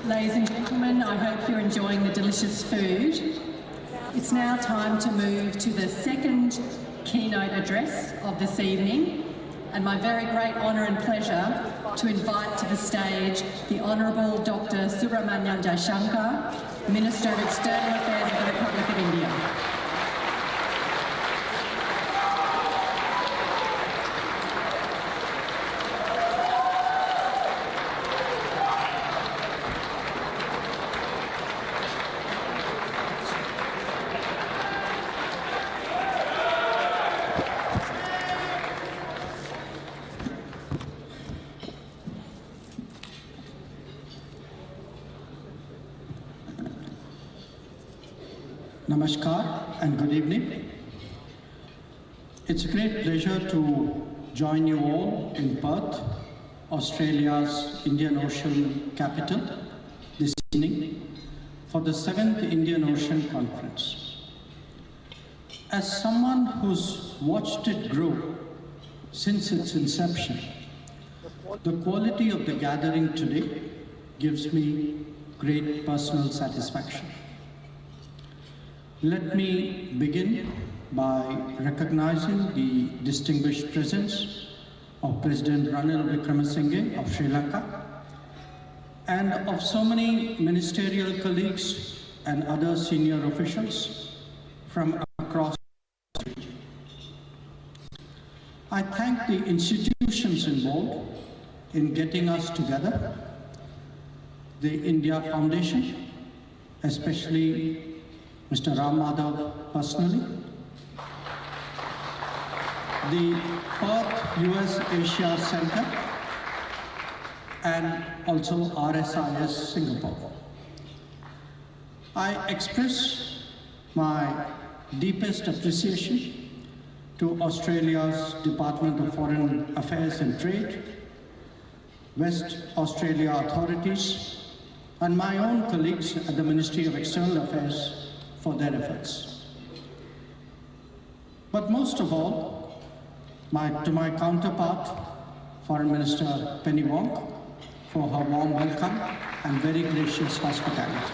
Ladies and gentlemen, I hope you're enjoying the delicious food. It's now time to move to the second keynote address of this evening, and my very great honour and pleasure to invite to the stage the Honourable Dr. Subramanian Jaishankar, Minister of External Affairs of the Republic of India. Namaskar and good evening. It's a great pleasure to join you all in Perth, Australia's Indian Ocean capital, this evening for the 7th Indian Ocean Conference. As someone who's watched it grow since its inception, the quality of the gathering today gives me great personal satisfaction. Let me begin by recognizing the distinguished presence of President Ranil Wickremesinghe of Sri Lanka and of so many ministerial colleagues and other senior officials from across the region. I thank the institutions involved in getting us together, the India Foundation, especially Mr. Ram Madhav personally, the Perth US Asia Center, and also RSIS Singapore. I express my deepest appreciation to Australia's Department of Foreign Affairs and Trade, West Australia authorities, and my own colleagues at the Ministry of External Affairs for their efforts. But most of all, to my counterpart, Foreign Minister Penny Wong, for her warm welcome and very gracious hospitality.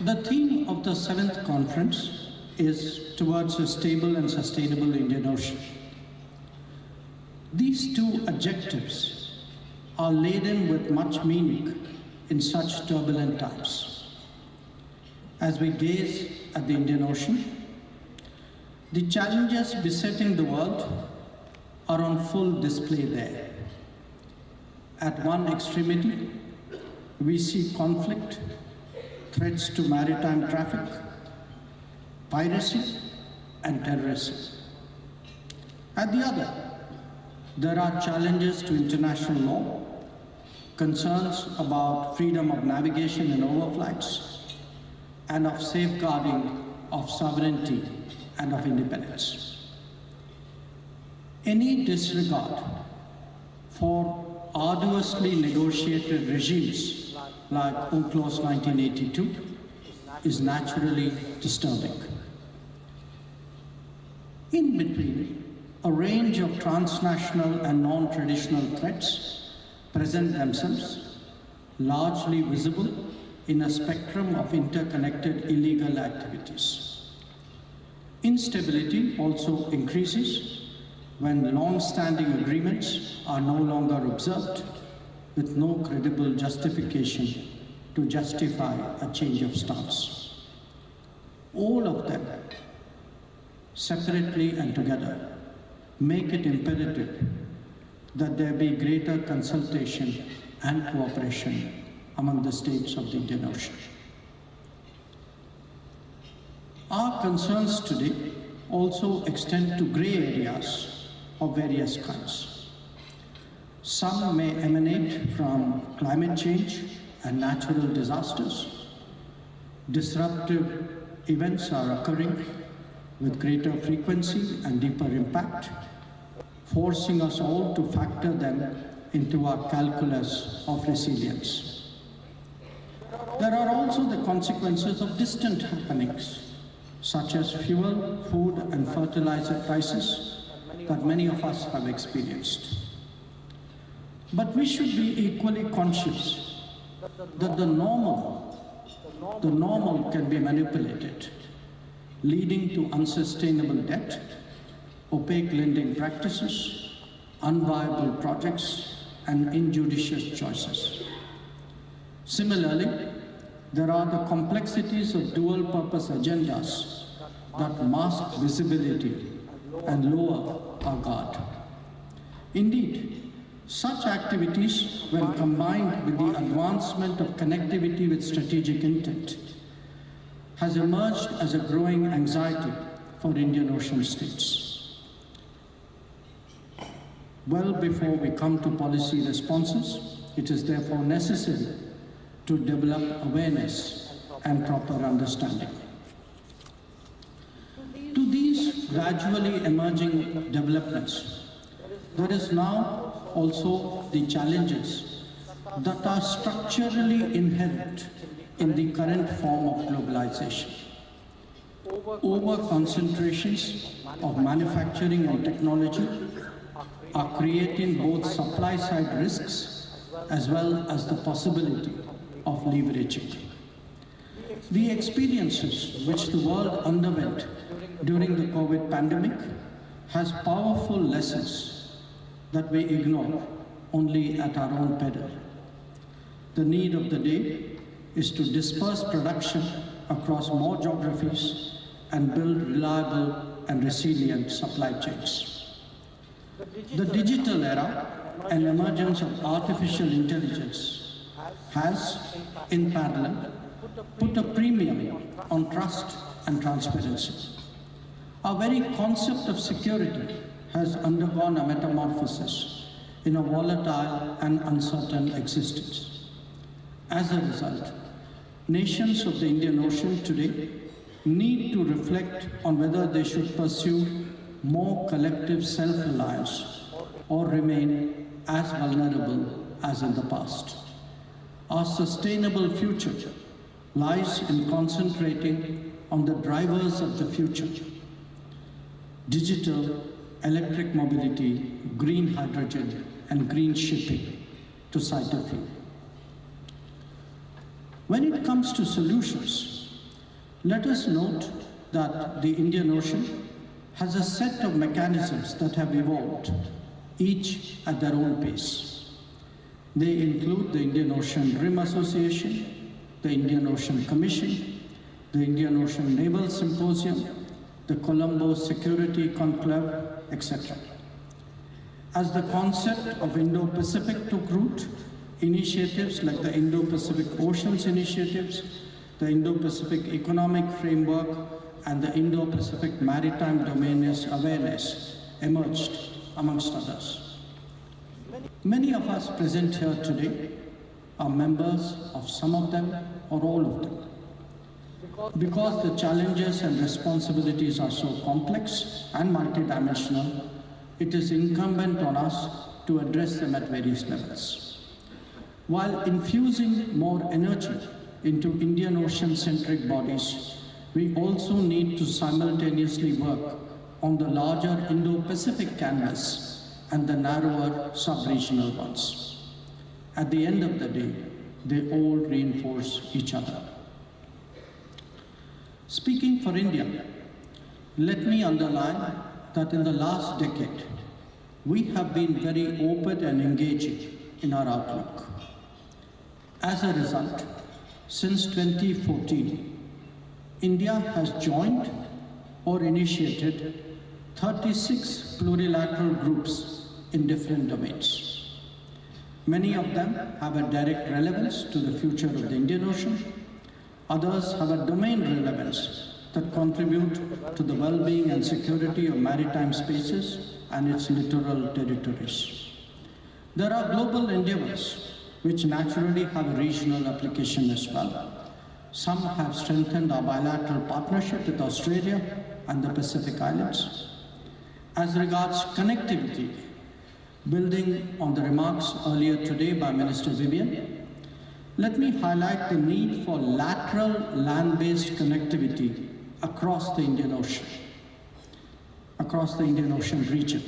The theme of the 7th conference is towards a stable and sustainable Indian Ocean. These two adjectives are laden with much meaning in such turbulent times. As we gaze at the Indian Ocean, the challenges besetting the world are on full display there. At one extremity, we see conflict, threats to maritime traffic, piracy, and terrorism. At the other, there are challenges to international law, concerns about freedom of navigation and overflights, and of safeguarding of sovereignty and of independence. Any disregard for arduously negotiated regimes like UNCLOS 1982 is naturally disturbing. In between, a range of transnational and non-traditional threats present themselves, largely visible in a spectrum of interconnected illegal activities. Instability also increases when long-standing agreements are no longer observed with no credible justification to justify a change of stance. All of them, separately and together, make it imperative that there be greater consultation and cooperation among the states of the Indian Ocean. Our concerns today also extend to grey areas of various kinds. Some may emanate from climate change and natural disasters. Disruptive events are occurring with greater frequency and deeper impact, forcing us all to factor them into our calculus of resilience. There are also the consequences of distant happenings, such as fuel, food, and fertilizer crisis that many of us have experienced. But we should be equally conscious that the normal can be manipulated, leading to unsustainable debt, opaque lending practices, unviable projects, and injudicious choices. Similarly, there are the complexities of dual-purpose agendas that mask visibility and lower our guard. Indeed, such activities, when combined with the advancement of connectivity with strategic intent, has emerged as a growing anxiety for Indian Ocean states. Well before we come to policy responses, it is therefore necessary to develop awareness and proper understanding. To these gradually emerging developments, there is now also the challenges that are structurally inherent in the current form of globalization. Over-concentrations of manufacturing and technology are creating both supply-side risks as well as the possibility of leveraging. The experiences which the world underwent during the COVID pandemic has powerful lessons that we ignore only at our own peril. The need of the day is to disperse production across more geographies and build reliable and resilient supply chains. The digital era and emergence of artificial intelligence has, in parallel, put a premium on trust and transparency. Our very concept of security has undergone a metamorphosis in a volatile and uncertain existence. As a result, nations of the Indian Ocean today need to reflect on whether they should pursue more collective self-reliance or remain as vulnerable as in the past. Our sustainable future lies in concentrating on the drivers of the future: digital, electric mobility, green hydrogen, and green shipping, to cite a few. When it comes to solutions, let us note that the Indian Ocean has a set of mechanisms that have evolved, each at their own pace. They include the Indian Ocean Rim Association, the Indian Ocean Commission, the Indian Ocean Naval Symposium, the Colombo Security Conclave, etc. As the concept of Indo-Pacific took root, initiatives like the Indo-Pacific Oceans Initiatives, the Indo-Pacific Economic Framework, and the Indo-Pacific Maritime Domain Awareness emerged, amongst others. Many of us present here today are members of some of them or all of them. Because the challenges and responsibilities are so complex and multidimensional, it is incumbent on us to address them at various levels. While infusing more energy into Indian Ocean-centric bodies, we also need to simultaneously work on the larger Indo-Pacific canvas and the narrower sub-regional ones. At the end of the day, they all reinforce each other. Speaking for India, let me underline that in the last decade, we have been very open and engaging in our outlook. As a result, since 2014, India has joined or initiated 36 plurilateral groups in different domains. Many of them have a direct relevance to the future of the Indian Ocean. Others have a domain relevance that contribute to the well-being and security of maritime spaces and its littoral territories. There are global endeavors which naturally have a regional application as well. Some have strengthened our bilateral partnership with Australia and the Pacific Islands. As regards connectivity, building on the remarks earlier today by Minister Vivian, let me highlight the need for lateral land-based connectivity across the Indian Ocean, region.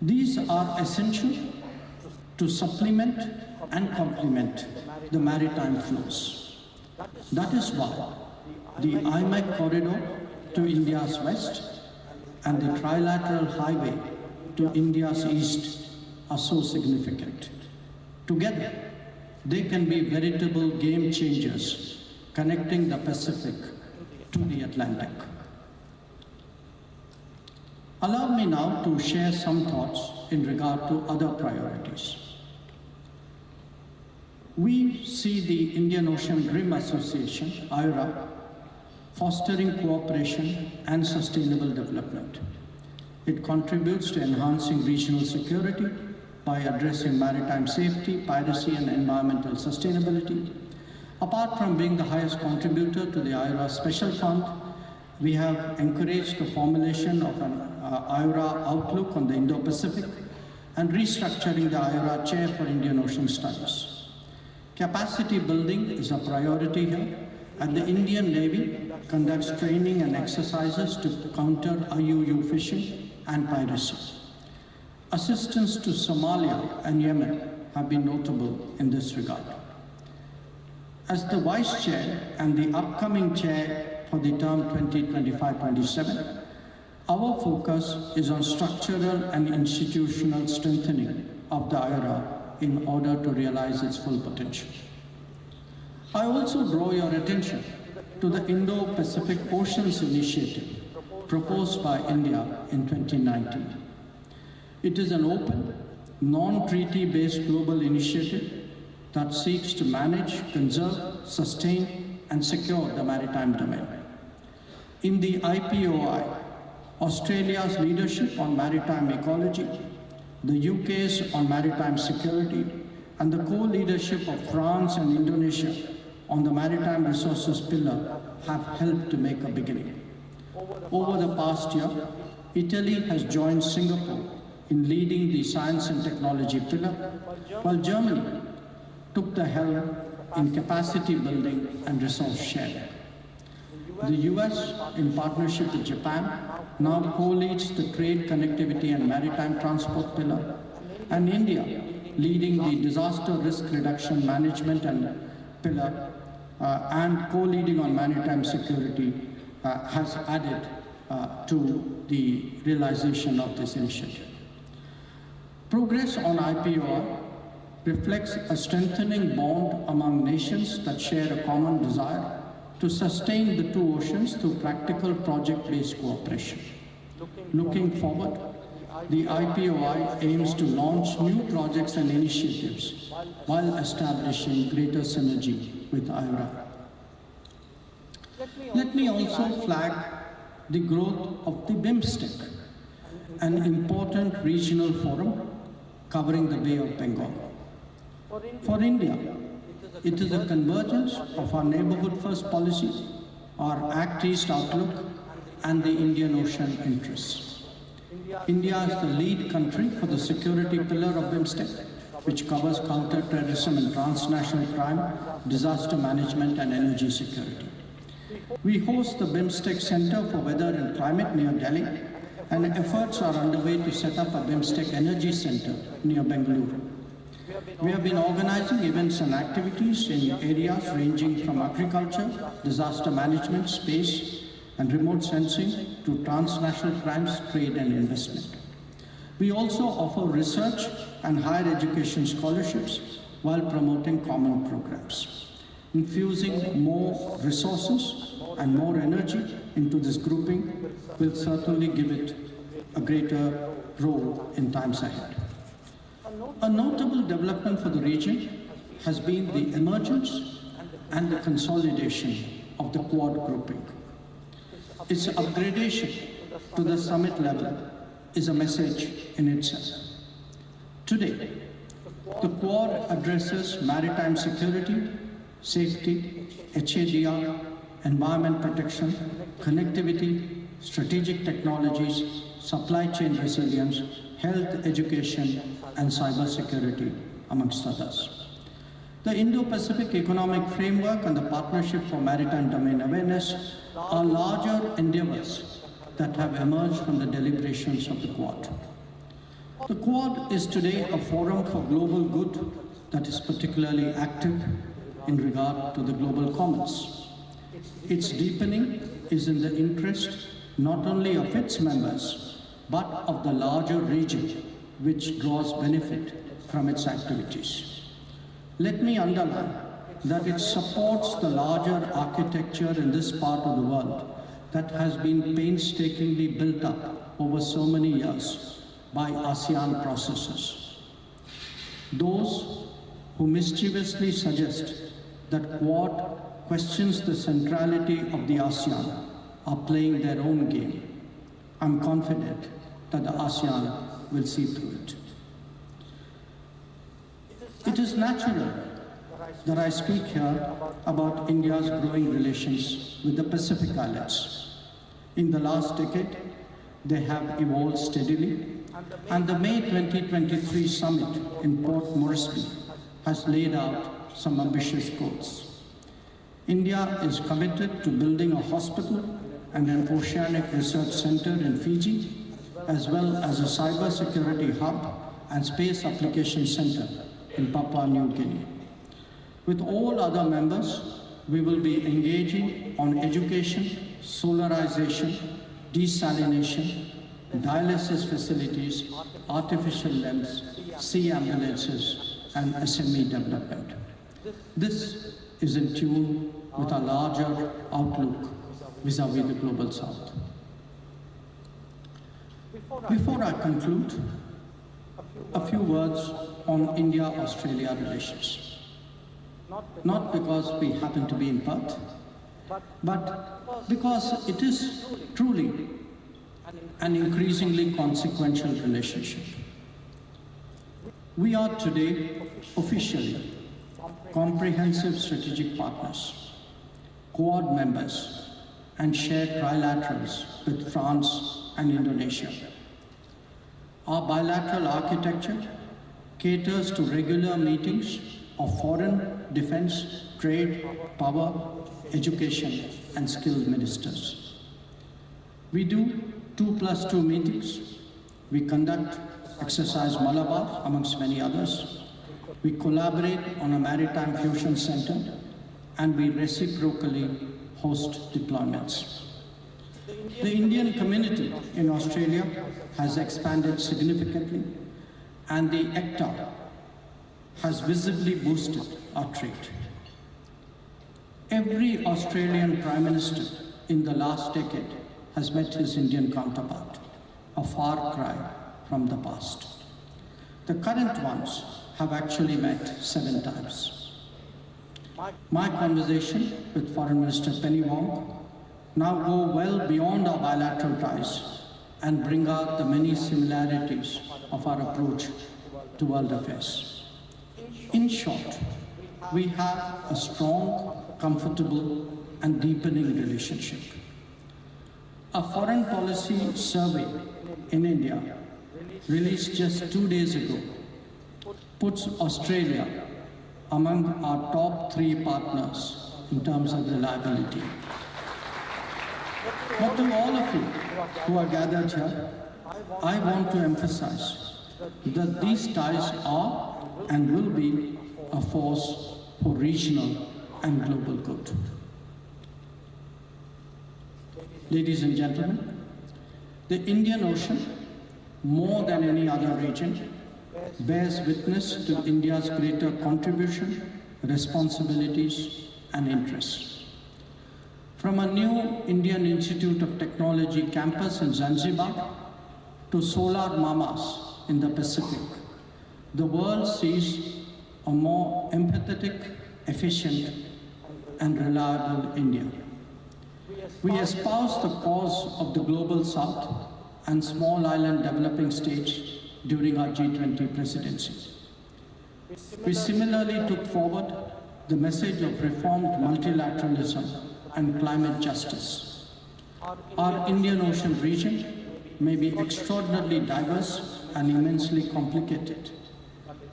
These are essential to supplement and complement the maritime flows. That is why the IMEC corridor to India's west and the trilateral highway to India's east are so significant. Together, they can be veritable game changers connecting the Pacific to the Atlantic. Allow me now to share some thoughts in regard to other priorities. We see the Indian Ocean Rim Association, IORA, fostering cooperation and sustainable development. It contributes to enhancing regional security by addressing maritime safety, piracy, and environmental sustainability. Apart from being the highest contributor to the IORA Special Fund, we have encouraged the formulation of an IORA outlook on the Indo-Pacific and restructuring the IORA Chair for Indian Ocean Studies. Capacity building is a priority here, and the Indian Navy conducts training and exercises to counter IUU fishing and piracy. Assistance to Somalia and Yemen have been notable in this regard. As the Vice Chair and the upcoming Chair for the term 2025-27, our focus is on structural and institutional strengthening of the IORA in order to realize its full potential. I also draw your attention to the Indo-Pacific Oceans Initiative proposed by India in 2019. It is an open, non-treaty-based global initiative that seeks to manage, conserve, sustain, and secure the maritime domain. In the IPOI, Australia's leadership on maritime ecology, the UK's on maritime security, and the co-leadership of France and Indonesia on the maritime resources pillar have helped to make a beginning. Over the past year, Italy has joined Singapore in leading the science and technology pillar, while Germany took the helm in capacity building and resource sharing. The US, in partnership with Japan, now co-leads the trade, connectivity, and maritime transport pillar, and India, leading the disaster risk reduction management and pillar, and co-leading on maritime security, has added to the realization of this initiative. Progress on IPOI reflects a strengthening bond among nations that share a common desire to sustain the two oceans through practical project-based cooperation. Looking forward, the IPOI aims to launch new projects and initiatives while establishing greater synergy with IORA. Let me also flag the growth of the BIMSTEC, an important regional forum covering the Bay of Bengal. For India, it is a convergence of our neighborhood first policy, our Act East outlook, and the Indian Ocean interests. India is the lead country for the security pillar of BIMSTEC, which covers counter-terrorism and transnational crime, disaster management, and energy security. We host the BIMSTEC Center for Weather and Climate near Delhi, and efforts are underway to set up a BIMSTEC Energy Center near Bengaluru. We have been organizing events and activities in areas ranging from agriculture, disaster management, space, and remote sensing to transnational crimes, trade, and investment. We also offer research and higher education scholarships while promoting common programs. Infusing more resources and more energy into this grouping will certainly give it a greater role in times ahead. A notable development for the region has been the emergence and the consolidation of the Quad grouping. Its upgradation to the summit level is a message in itself. Today, the Quad addresses maritime security, safety, HADR, environment protection, connectivity, strategic technologies, supply chain resilience, health, education, and cybersecurity, amongst others. The Indo-Pacific Economic Framework and the Partnership for Maritime Domain Awareness are larger endeavors that have emerged from the deliberations of the Quad. The Quad is today a forum for global good that is particularly active in regard to the global commons. Its deepening is in the interest not only of its members, but of the larger region, which draws benefit from its activities. Let me underline that it supports the larger architecture in this part of the world that has been painstakingly built up over so many years by ASEAN processes. Those who mischievously suggest that Quad questions the centrality of the ASEAN are playing their own game. I'm confident that the ASEAN will see through it. It is natural that I speak here about India's growing relations with the Pacific Islands. In the last decade, they have evolved steadily, and the May 2023 summit in Port Moresby has laid out some ambitious goals. India is committed to building a hospital and an oceanic research center in Fiji, as well as a cybersecurity hub and space application center in Papua New Guinea. With all other members, we will be engaging on education, solarization, desalination, dialysis facilities, artificial limbs, sea ambulances, and SME development. This is in tune with a larger outlook vis-à-vis the Global South. Before I conclude, a few words on India-Australia relations. Not because we happen to be in Perth, but because it is truly an increasingly consequential relationship. We are today officially comprehensive strategic partners, Quad members, and shared trilaterals with France and Indonesia. Our bilateral architecture caters to regular meetings of foreign, defense, trade, power, education, and skilled ministers. We do 2+2 meetings. We conduct Exercise Malabar, amongst many others. We collaborate on a maritime fusion center, and we reciprocally host deployments. The Indian community in Australia has expanded significantly, and the ECTA has visibly boosted our trade. Every Australian Prime Minister in the last decade has met his Indian counterpart, a far cry from the past. The current ones have actually met 7 times. My conversation with Foreign Minister Penny Wong now go well beyond our bilateral ties and bring out the many similarities of our approach to world affairs. In short, we have a strong, comfortable, and deepening relationship. A foreign policy survey in India, released just 2 days ago, puts Australia among our top 3 partners in terms of reliability. But to all of you who are gathered here, I want to emphasize that these ties are and will be a force for regional and global good. Ladies and gentlemen, the Indian Ocean, more than any other region, bears witness to India's greater contribution, responsibilities, and interests. From a new Indian Institute of Technology campus in Zanzibar to solar mamas in the Pacific, the world sees a more empathetic, efficient, and reliable India. We espouse the cause of the Global South and small island developing states during our G20 presidency. We similarly took forward the message of reformed multilateralism and climate justice. Our Indian Ocean region may be extraordinarily diverse and immensely complicated,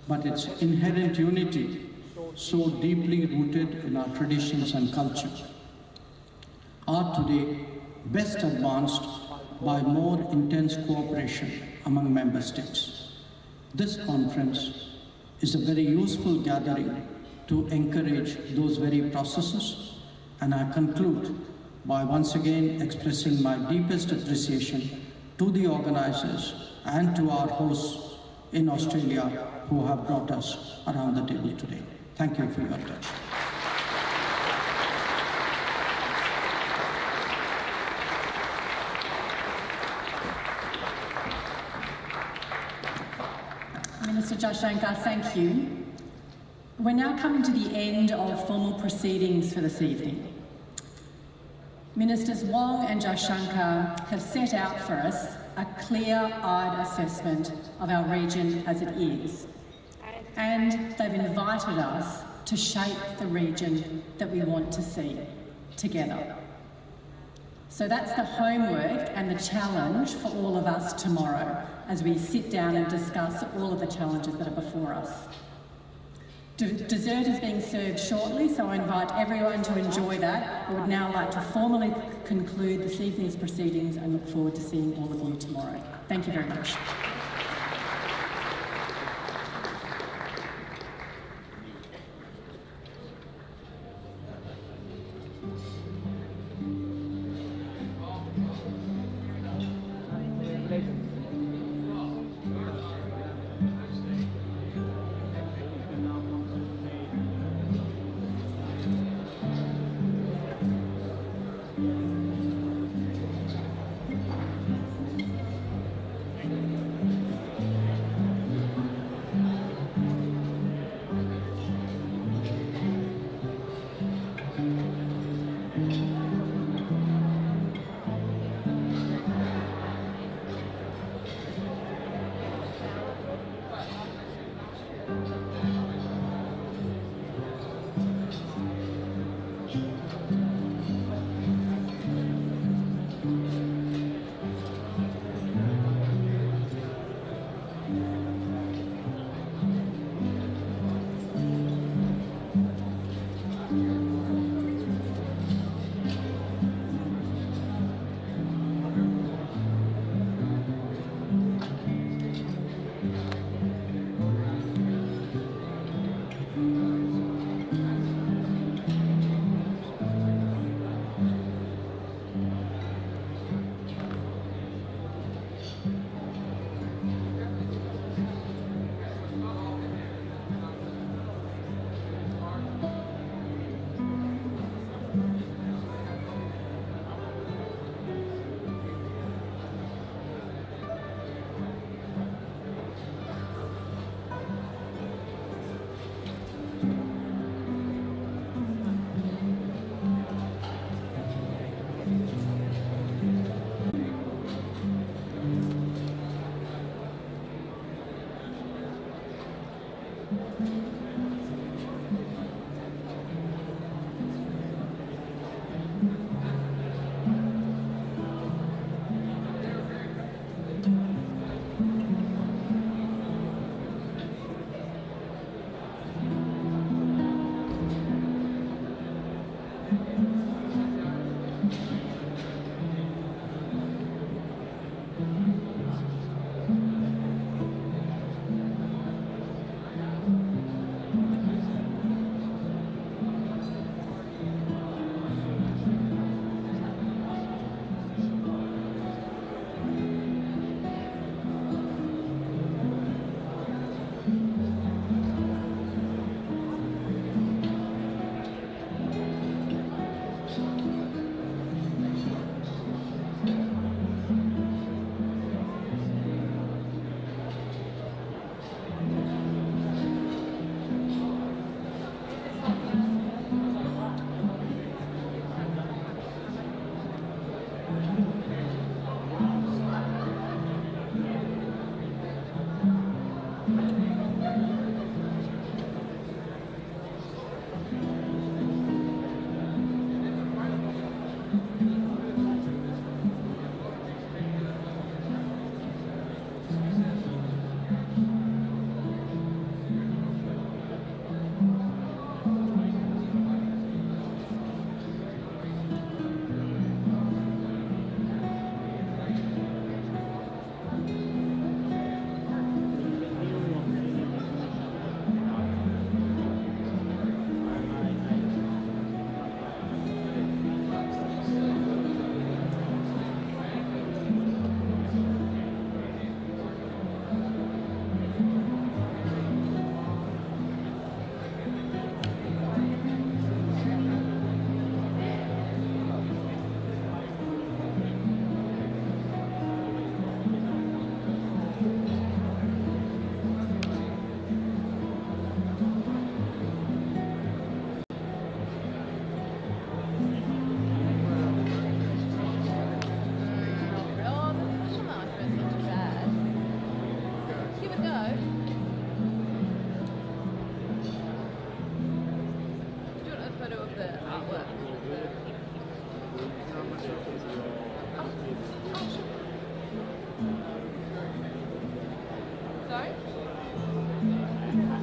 but its inherent unity so deeply rooted in our traditions and culture are today best advanced by more intense cooperation among member states. This conference is a very useful gathering to encourage those very processes, and I conclude by once again expressing my deepest appreciation to the organizers and to our hosts in Australia who have brought us around the table today. Thank you for your attention. Minister Jaishankar, thank you. We're now coming to the end of formal proceedings for this evening. Ministers Wong and Jaishankar have set out for us a clear-eyed assessment of our region as it is, and they've invited us to shape the region that we want to see together. So that's the homework and the challenge for all of us tomorrow as we sit down and discuss all of the challenges that are before us. Dessert is being served shortly, so I invite everyone to enjoy that. I would now like to formally conclude this evening's proceedings and look forward to seeing all of you tomorrow. Thank you very much. Keynote.